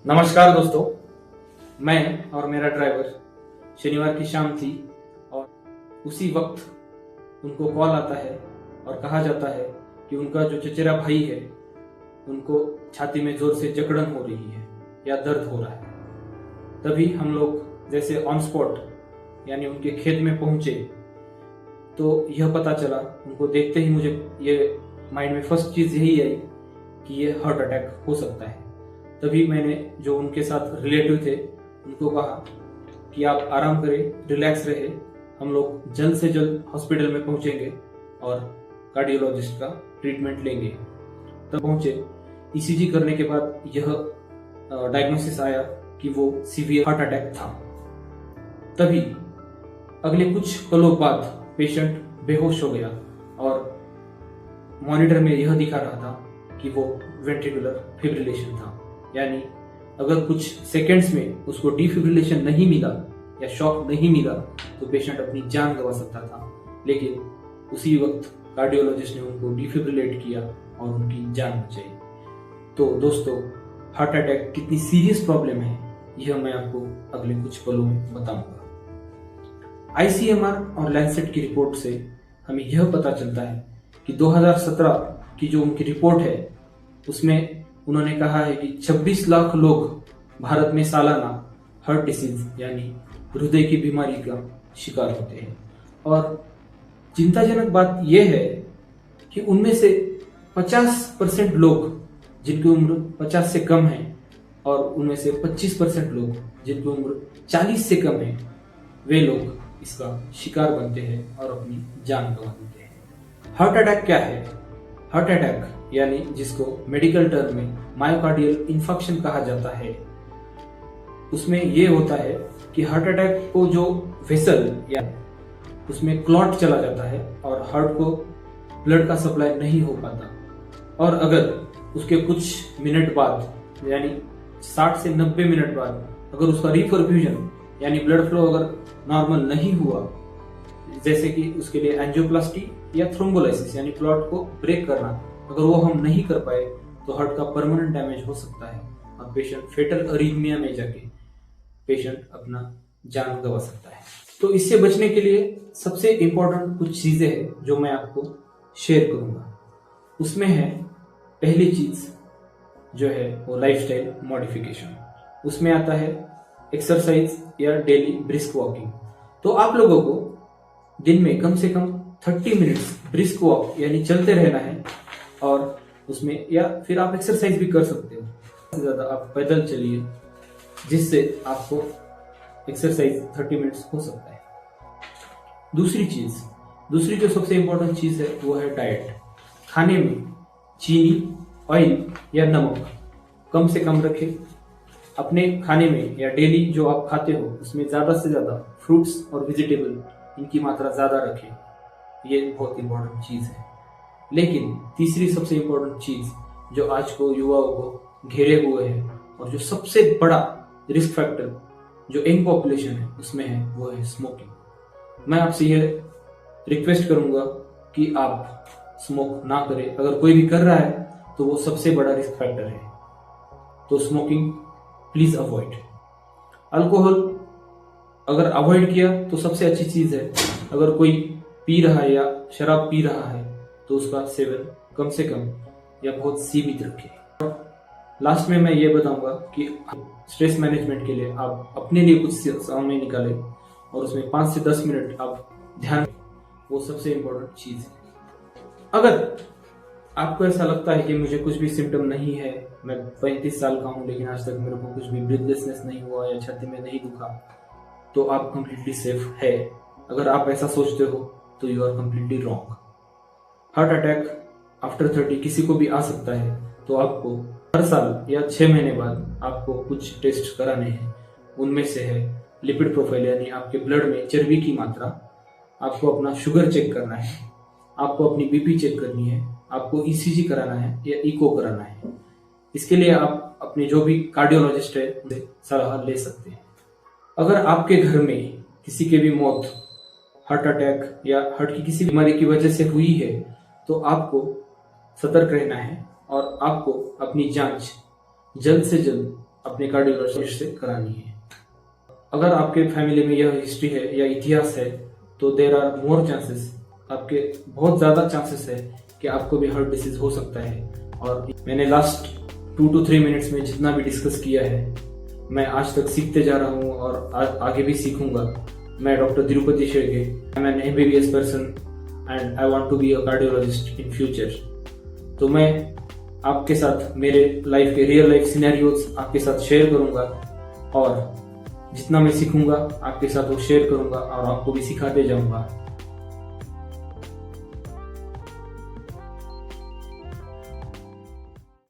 नमस्कार दोस्तों, मैं और मेरा ड्राइवर शनिवार की शाम थी और उसी वक्त उनको कॉल आता है और कहा जाता है कि उनका जो चचेरा भाई है उनको छाती में जोर से जकड़न हो रही है या दर्द हो रहा है। तभी हम लोग जैसे ऑन स्पॉट यानी उनके खेत में पहुंचे तो यह पता चला, उनको देखते ही मुझे ये माइंड में फर्स्ट चीज यही आई कि ये हार्ट अटैक हो सकता है। तभी मैंने जो उनके साथ रिलेटिव थे उनको कहा कि आप आराम करें, रिलैक्स रहे, हम लोग जल्द से जल्द हॉस्पिटल में पहुंचेंगे और कार्डियोलॉजिस्ट का ट्रीटमेंट लेंगे। तब पहुंचे, ईसीजी करने के बाद यह डायग्नोसिस आया कि वो सीवियर हार्ट अटैक था। तभी अगले कुछ पलों बाद पेशेंट बेहोश हो गया और मॉनिटर में यह दिखा रहा था कि वो वेंट्रिकुलर फिब्रिलेशन था, यानी अगर कुछ सेकेंड्स में उसको डिफिब्रिलेशन नहीं मिला या शॉक नहीं मिला तो पेशेंट अपनी जान गंवा सकता था। लेकिन उसी वक्त कार्डियोलॉजिस्ट ने उनको डिफिब्रिलेट किया और उनकी जान बचाई। तो दोस्तों, हार्ट अटैक कितनी सीरियस प्रॉब्लम है यह मैं आपको अगले कुछ पलों में बताऊंगा। आईसीएमआर और लैंसेट की रिपोर्ट से हमें यह पता चलता है कि 2017 की जो उनकी रिपोर्ट है उसमें उन्होंने कहा है कि 26 लाख लोग भारत में सालाना हार्ट डिसीज यानी हृदय की बीमारी का शिकार होते हैं। और चिंताजनक बात यह है कि उनमें से 50% लोग जिनकी उम्र 50 से कम है और उनमें से 25% लोग जिनकी उम्र 40 से कम है, वे लोग इसका शिकार बनते हैं और अपनी जान गंवा देते हैं। हार्ट अटैक क्या है? हार्ट अटैक यानी जिसको मेडिकल टर्म में मायोकार्डियल इंफार्क्शन कहा जाता है, उसमें यह होता है कि हार्ट अटैक को जो वेसल या उसमें क्लॉट चला जाता है और हार्ट को ब्लड का सप्लाई नहीं हो पाता। और अगर उसके कुछ मिनट बाद यानी 60 से 90 मिनट बाद अगर उसका रिपरफ्यूजन यानी ब्लड फ्लो अगर नॉर्मल नहीं हुआ, जैसे कि उसके लिए एंजियोप्लास्टी या थ्रोम्बोलाइसिस यानी क्लॉट को ब्रेक करना, अगर वो हम नहीं कर पाए तो हार्ट का परमानेंट डैमेज हो सकता है और पेशेंट फेटल अरिथमिया में जाके पेशेंट अपना जान गंवा सकता है। तो इससे बचने के लिए सबसे इंपॉर्टेंट कुछ चीजें हैं जो मैं आपको शेयर करूंगा। उसमें है पहली चीज जो है वो लाइफस्टाइल मॉडिफिकेशन। उसमें आता है एक्सरसाइज या डेली ब्रिस्क वॉकिंग। तो आप लोगों को दिन में कम से कम 30 मिनट्स ब्रिस्क वॉक यानी चलते रहना है और उसमें या फिर आप एक्सरसाइज भी कर सकते हो। सबसे ज्यादा आप पैदल चलिए जिससे आपको एक्सरसाइज 30 मिनट्स हो सकता है। दूसरी जो सबसे इंपॉर्टेंट चीज है वो है डाइट। खाने में चीनी, ऑयल या नमक कम से कम रखें। अपने खाने में या डेली जो आप खाते हो उसमें ज्यादा से ज्यादा फ्रूट्स और वेजिटेबल इनकी मात्रा ज्यादा रखें। ये बहुत इंपॉर्टेंट चीज है। लेकिन तीसरी सबसे इंपॉर्टेंट चीज जो आज को युवाओं को घेरे हुए है और जो सबसे बड़ा रिस्क फैक्टर जो यंग पॉपुलेशन है उसमें है वो है स्मोकिंग। मैं आपसे यह रिक्वेस्ट करूंगा कि आप स्मोक ना करें। अगर कोई भी कर रहा है तो वो सबसे बड़ा रिस्क फैक्टर है, तो स्मोकिंग प्लीज अवॉइड। अल्कोहल अगर अवॉइड किया तो सबसे अच्छी चीज है। अगर कोई पी रहा है या शराब पी रहा है तो उसका सेवन कम से कम या बहुत सीमित रखें। लास्ट में मैं ये बताऊंगा कि स्ट्रेस मैनेजमेंट के लिए आप अपने लिए कुछ समय निकालें और उसमें 5 से 10 मिनट आप ध्यान, वो सबसे इंपॉर्टेंट चीज है। अगर आपको ऐसा लगता है कि मुझे कुछ भी सिम्टम नहीं है, मैं 35 साल का हूं लेकिन आज तक मेरे को कुछ भी ब्रीथलेसनेस नहीं हुआ या छाती में नहीं दुखा, तो आप कंप्लीटली सेफ है। अगर आप ऐसा सोचते हो तो you are completely wrong. Heart attack after 30 किसी को भी आ सकता है, तो आपको हर साल या 6 महीने बाद आपको कुछ टेस्ट कराने हैं। उनमें से है लिपिड प्रोफाइल यानी आपके ब्लड में चर्बी की मात्रा, आपको अपना शुगर चेक करना है, आपको अपनी बीपी चेक करनी है, आपको ईसीजी कराना है या इको कराना है। इसके लिए आप अपने जो भी कार्डियोलॉजिस्ट है उनसे सलाह ले सकते हैं। अगर आपके घर में किसी की भी मौत हार्ट अटैक या हार्ट की किसी बीमारी की वजह से हुई है तो आपको सतर्क रहना है और आपको अपनी जांच जल्द से जल्द अपने कार्डियोलॉजिस्ट से करानी है। अगर आपके फैमिली में यह हिस्ट्री है या इतिहास है तो देर आर मोर चांसेस, आपके बहुत ज़्यादा चांसेस है कि आपको भी हार्ट डिसीज हो सकता है। और मैंने लास्ट 2 to 3 मिनट्स में जितना भी डिस्कस किया है, मैं आज तक सीखते जा रहा हूँ और आगे भी सीखूंगा। मैं doctor Tirupati Shedke, I am an MBBS person and I want to be a cardiologist in future. तो मैं आपके साथ मेरे लाइफ के रियल लाइफ सिनेरियोज आपके साथ शेयर करूंगा और जितना मैं सीखूंगा आपके साथ वो शेयर करूंगा और आपको भी सिखाते जाऊंगा।